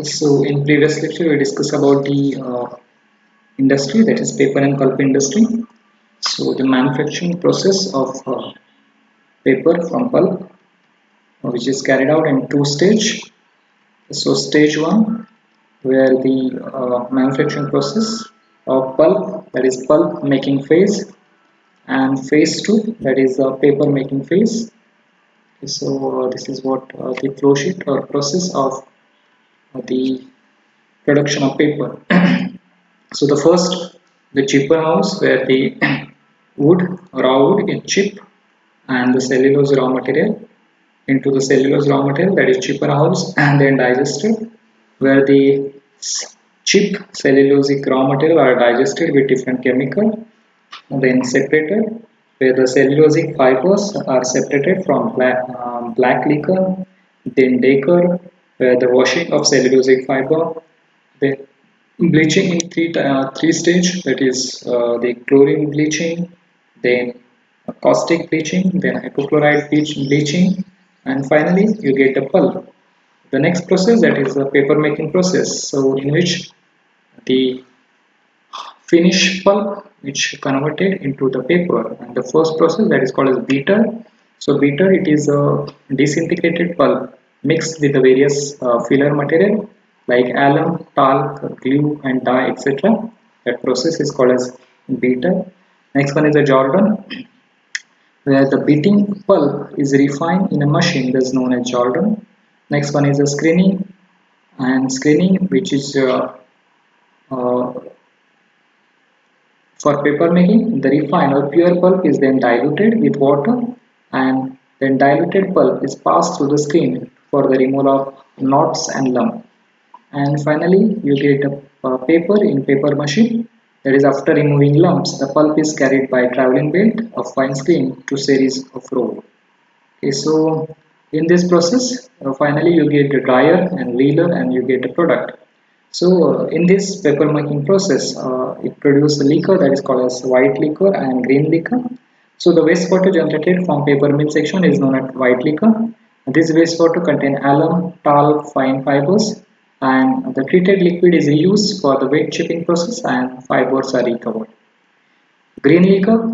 So in previous lecture we discussed about the industry, that is paper and pulp industry. So the manufacturing process of paper from pulp, which is carried out in two stage. So stage one, where the manufacturing process of pulp, that is pulp making phase, and phase two, that is the paper making phase. So this is what the flow sheet or process of the production of paper. So the first, the chipper house, where the raw wood is chipped and the cellulose raw material into the cellulose raw material, that is chipper house, and then digested, where the chip cellulosic raw material are digested with different chemical, and then separated, where the cellulosic fibers are separated from black liquor, then Daker, where the washing of cellulosic fiber, then bleaching in three stage, that is the chlorine bleaching, then caustic bleaching, then hypochlorite bleaching, and finally you get the pulp. The next process, that is the paper making process, so in which the finished pulp which converted into the paper, and the first process, that is called as beater. So beater, it is a disintegrated pulp mixed with the various filler material like alum, talc, glue and dye, etc. That process is called as beater. Next one is a Jordan, where the beating pulp is refined in a machine that's known as Jordan. Next one is a screening, and screening, which is uh, for paper making, the refined or pure pulp is then diluted with water, and then diluted pulp is passed through the screen for the removal of knots and lump. And finally, you get a paper in paper machine. That is, after removing lumps, the pulp is carried by traveling belt of fine screen to series of roll. Okay, so in this process, finally you get the dryer and reeler, and you get a product. So in this paper making process, it produces a liquor that is called as white liquor and green liquor. So the wastewater generated from paper mill section is known as white liquor. This wastewater contain alum, talc, fine fibers, and the treated liquid is reused for the wet chipping process, and fibers are recovered. Green liquor,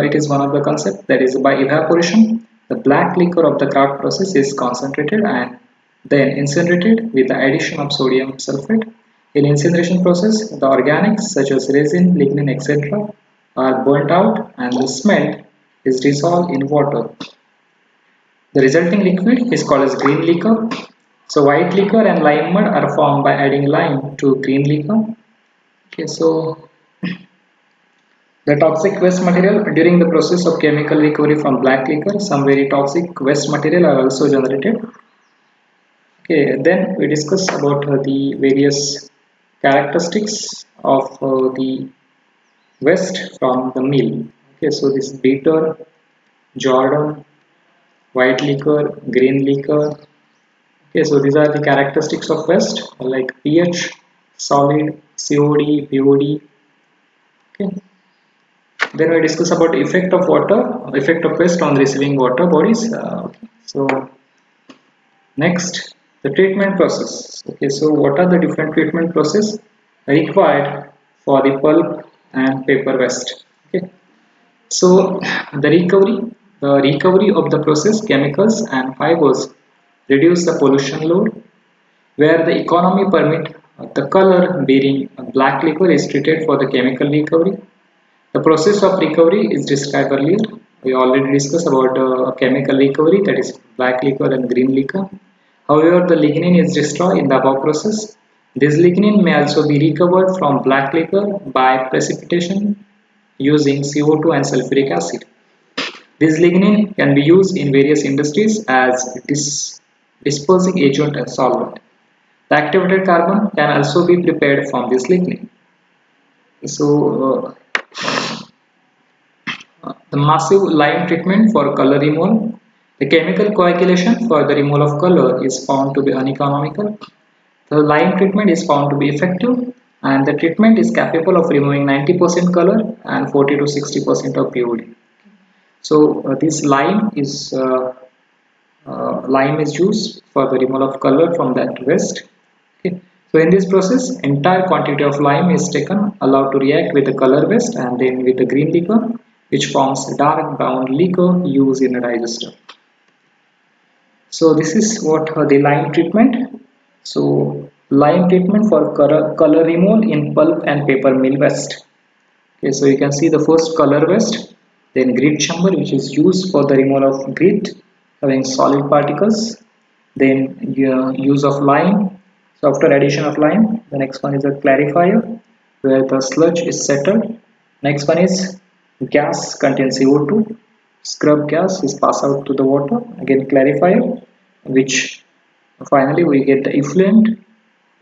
it is one of the concepts, that is by evaporation. The black liquor of the craft process is concentrated and then incinerated with the addition of sodium sulfate. In incineration process, the organics such as resin, lignin, etc. are burnt out, and the smelt is dissolved in water. The resulting liquid is called as green liquor. So white liquor and lime mud are formed by adding lime to green liquor. Okay, so the toxic waste material, during the process of chemical recovery from black liquor, some very toxic waste material are also generated. Okay, then we discuss about the various characteristics of the waste from the mill. Okay, so this bitter, Jordan, white liquor, green liquor. Okay, so these are the characteristics of waste like pH, solid, COD, BOD. Okay. Then we discuss about effect of water, effect of waste on receiving water bodies. So next, the treatment process. Okay, so what are the different treatment process required for the pulp and paper waste? Okay, so the recovery of the process chemicals and fibers reduce the pollution load, where the economy permit the color bearing black liquor is treated for the chemical recovery. The process of recovery is described earlier. We already discussed about chemical recovery, that is black liquor and green liquor. However, the lignin is destroyed in the above process. This lignin may also be recovered from black liquor by precipitation using CO2 and sulfuric acid. This lignin can be used in various industries as dispersing agent and solvent. The activated carbon can also be prepared from this lignin. So, the massive lime treatment for color removal. The chemical coagulation for the removal of color is found to be uneconomical. The lime treatment is found to be effective, and the treatment is capable of removing 90% color and 40 to 60% of BOD. So this lime is used for the removal of color from that waste. Okay. So in this process, entire quantity of lime is taken, allowed to react with the color waste and then with the green liquor, which forms a dark brown liquor used in a digester. So this is what the lime treatment. So lime treatment for color removal in pulp and paper mill waste. Okay, so you can see the first color waste, then grit chamber which is used for the removal of grit having solid particles, then use of lime. So after addition of lime, the next one is a clarifier where the sludge is settled. Next one is gas contains CO2. Scrub gas is passed out to the water. Again clarifier, which finally we get the effluent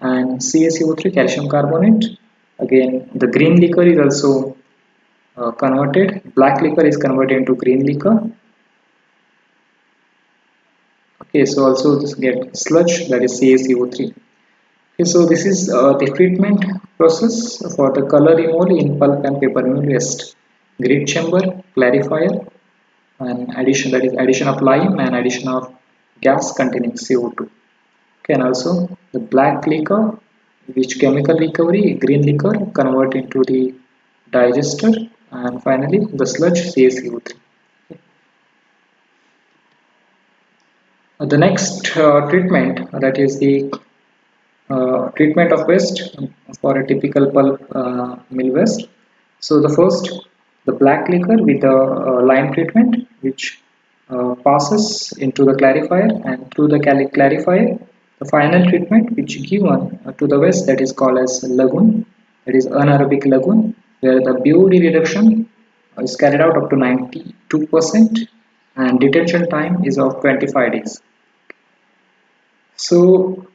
and CaCO3 calcium carbonate. Again the green liquor is also converted. Black liquor is converted into green liquor. Okay, so also this get sludge, that is CaCO3. Okay, so this is the treatment process for the color removal in pulp and paper mill waste. Grit chamber, clarifier, and addition, that is addition of lime and addition of gas containing CO2. Okay, and also the black liquor, which chemical recovery, green liquor convert into the digester, and finally the sludge CaCO3. The next treatment, that is the treatment of waste for a typical pulp mill waste. So the first, the black liquor with the lime treatment, which passes into the clarifier, and through the clarifier, the final treatment which given to the waste, that is called as lagoon, that is anaerobic lagoon, where the BOD reduction is carried out up to 92% and detention time is of 25 days. So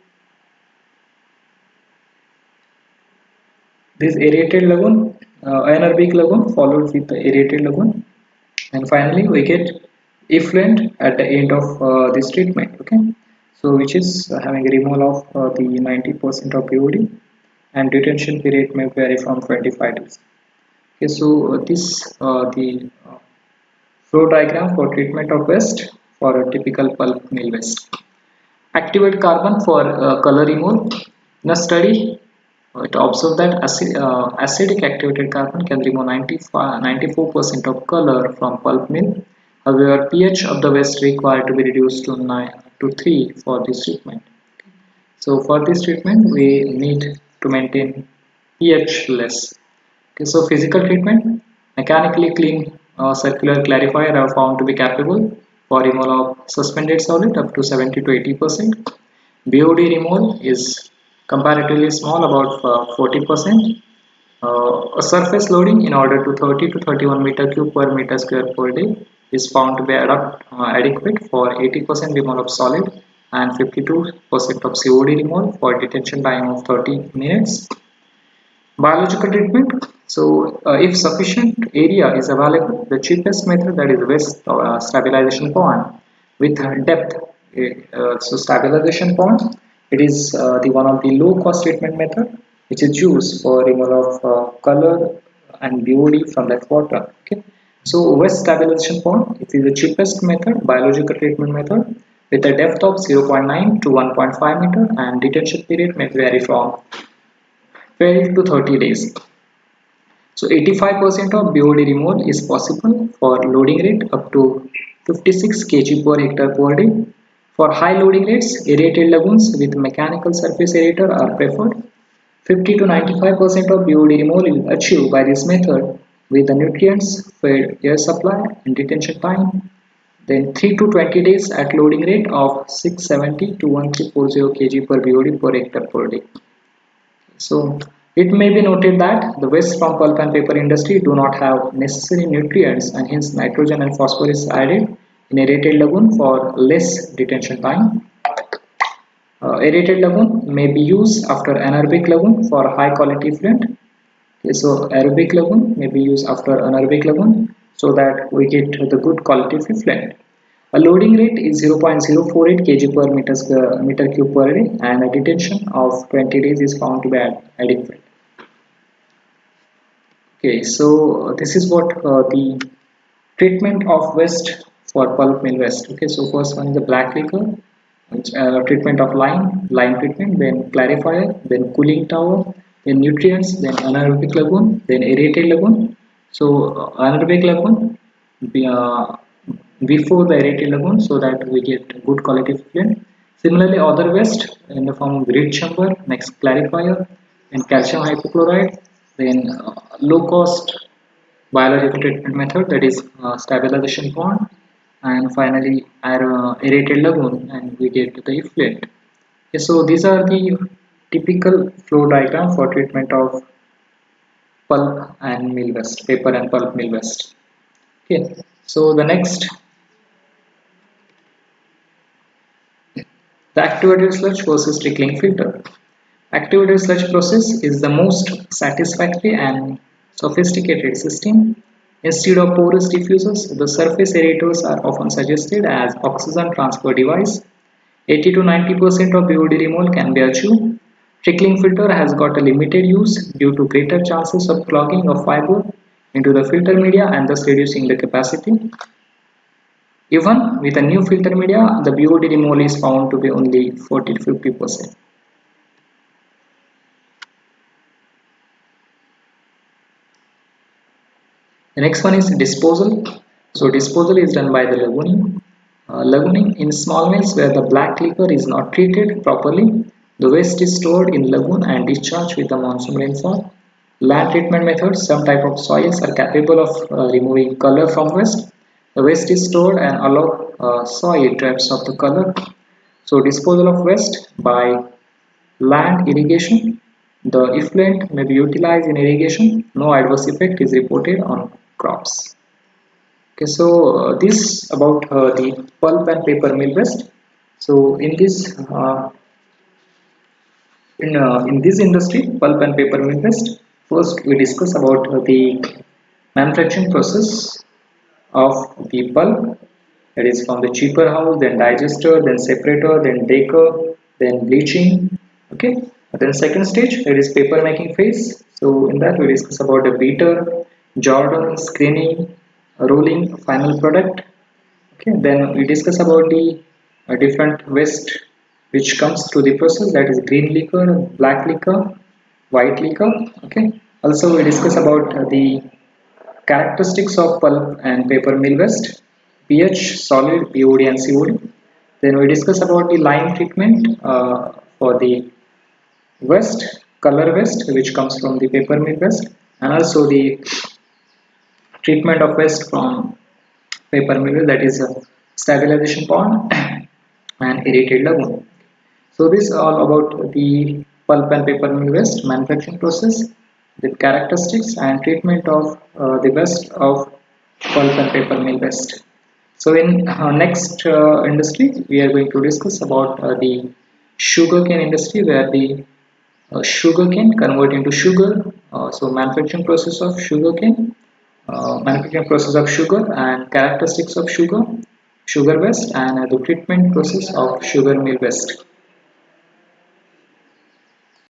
this aerated lagoon, anaerobic lagoon followed with the aerated lagoon, and finally we get effluent at the end of this treatment. Okay, so which is having a removal of the 90% of BOD, and detention period may vary from 25 days. Okay, so this the flow diagram for treatment of waste for a typical pulp mill waste. Activate carbon for color removal. In a study, it observed that acidic activated carbon can remove 94% of color from pulp mill. However, pH of the waste required to be reduced to 9 to 3 for this treatment. So for this treatment, we need to maintain pH less. Okay, so physical treatment, mechanically clean circular clarifier are found to be capable for removal of suspended solid up to 70 to 80%. BOD removal is comparatively small, about 40%. A surface loading in order to 30 to 31 meter cube per meter square per day is found to be adequate for 80% removal of solid and 52% of COD removal for detention time of 30 minutes. Biological treatment. So, if sufficient area is available, the cheapest method, that is waste stabilization pond with depth. So, stabilization pond, it is the one of the low cost treatment method which is used for removal of color and BOD from that water. Okay. So, waste stabilization pond, it is the cheapest method, biological treatment method with a depth of 0.9 to 1.5 meter, and detention period may vary from 12 to 30 days. So 85% of BOD removal is possible for loading rate up to 56 kg per hectare per day. For high loading rates, aerated lagoons with mechanical surface aerator are preferred. 50 to 95% of BOD removal is achieved by this method with the nutrients fed air supply and detention time. Then 3 to 20 days at loading rate of 670 to 1340 kg per BOD per hectare per day. So it may be noted that the waste from pulp and paper industry do not have necessary nutrients, and hence nitrogen and phosphorus added in aerated lagoon for less detention time. Aerated lagoon may be used after anaerobic lagoon for high quality effluent. Okay, so aerobic lagoon may be used after anaerobic lagoon so that we get the good quality of effluent. A loading rate is 0.048 kg per meter cube per day, and a detention of 20 days is found to be adequate. Okay, so this is what the treatment of waste for pulp mill waste. Okay, so first one is the black liquor. treatment of lime treatment, then clarifier, then cooling tower, then nutrients, then anaerobic lagoon, then aerated lagoon. So anaerobic lagoon uh, before the aerated lagoon so that we get good quality effluent. Similarly, other waste in the form of grid chamber, next clarifier, and calcium hypochlorite, then low cost biological treatment method, that is stabilization pond, and finally aerated lagoon, and we get the effluent. Okay, so these are the typical flow diagram for treatment of pulp and mill waste, paper and pulp mill waste. Okay, so the next, the activated sludge versus trickling filter. Activated sludge process is the most satisfactory and sophisticated system. Instead of porous diffusers, the surface aerators are often suggested as oxygen transfer device. 80 to 90% of BOD removal can be achieved. Trickling filter has got a limited use due to greater chances of clogging of fiber into the filter media and thus reducing the capacity. Even with a new filter media, the BOD removal is found to be only 40 to 50%. The next one is disposal. So disposal is done by the lagooning. Lagooning in small mills where the black liquor is not treated properly, the waste is stored in lagoon and discharged with the monsoon rainfall. Land treatment methods, some type of soils are capable of removing color from waste. The waste is stored and allow soil to absorb the color. So disposal of waste by land irrigation. The effluent may be utilized in irrigation. No adverse effect is reported on crops. Okay, so this about the pulp and paper mill waste. So in this industry, pulp and paper mill waste, first we discuss about the manufacturing process of the pulp, that is from the cheaper house, then digester, then separator, then decker, then bleaching. Okay, then second stage, that is paper making phase. So in that we discuss about the beater, jordan, screening, rolling, final product. Okay, then we discuss about the different waste which comes through the process, that is green liquor, black liquor, white liquor. Okay, also we discuss about the characteristics of pulp and paper mill waste, pH, solid, BOD and COD. Then we discuss about the lime treatment for the waste, color waste which comes from the paper mill waste, and also the treatment of waste from paper mill, that is a stabilization pond and aerated lagoon. So this is all about the pulp and paper mill waste manufacturing process, the characteristics and treatment of the waste of pulp and paper mill waste. So in next industry, we are going to discuss about the sugarcane industry, where the sugarcane convert into sugar. So manufacturing process of sugar and characteristics of sugar, sugar waste, and the treatment process of sugar mill waste.